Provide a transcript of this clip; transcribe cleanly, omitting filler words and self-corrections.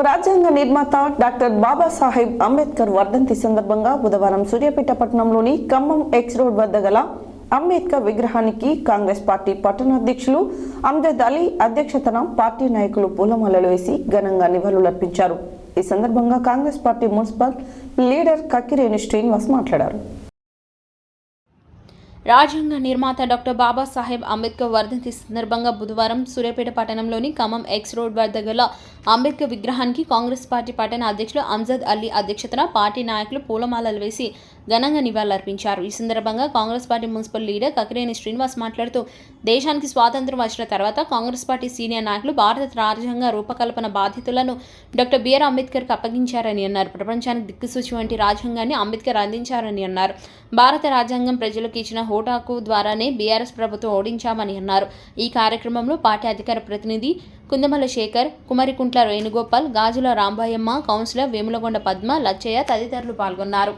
రాజ్యాంగ నిర్మాత డాక్టర్ బాబాసాహెబ్ అంబేద్కర్ వర్ధంతి సందర్భంగా బుధవారం సూర్యాపేట పట్టణంలోని ఖమ్మం ఎక్స్ రోడ్ వద్ద గల అంబేద్కర్ విగ్రహానికి కాంగ్రెస్ పార్టీ పట్టణాధ్యక్షులు అమ్జద్ అలీ అధ్యక్షతన పార్టీ నాయకులు పూలమాలలు వేసి ఘనంగా నివాళులర్పించారు. ఈ సందర్భంగా Congress party municipal leader Kakkireni Srinivas మాట్లాడారు. రాజ్యాంగ నిర్మాత డాక్టర్ బాబాసాహెబ్ అంబేద్కర్ వర్ధంతి సందర్భంగా బుధవారం సూర్యాపేట పట్టణంలోని ఖమ్మం ఎక్స్ రోడ్ వద్ద గల అంబేద్కర్ విగ్రహానికి కాంగ్రెస్ పార్టీ పట్టణ అధ్యక్షులు అమ్జద్ అలీ అధ్యక్షతన పార్టీ నాయకులు పూలమాలలు వేసి ఘనంగా నివాళులర్పించారు. ఈ సందర్భంగా Congress party municipal leader Kakkireni Srinivas మాట్లాడుతూ దేశానికి స్వాతంత్ర్యం వచ్చిన తర్వాత కాంగ్రెస్ పార్టీ సీనియర్ నాయకులు భారత రాజ్యాంగ రూపకల్పన బాధ్యతలను డాక్టర్ బిఆర్ అంబేద్కర్కి అప్పగించారని అన్నారు. ప్రపంచానికి దిక్కుసూచి వంటి రాజ్యాంగాన్ని అంబేద్కర్ అందించారని అన్నారు. భారత రాజ్యాంగం ప్రజలకు ఇచ్చిన హోటాకు ద్వారానే బీఆర్ఎస్ ప్రభుత్వం ఓడించామని అన్నారు. ఈ కార్యక్రమంలో పార్టీ అధికార ప్రతినిధి కుందమల శేఖర్, కుమరికుంట్ల వేణుగోపాల్, గాజుల రాంబాయమ్మ, కౌన్సిలర్ వేములగొండ పద్మ, లచ్చయ్య తదితరులు పాల్గొన్నారు.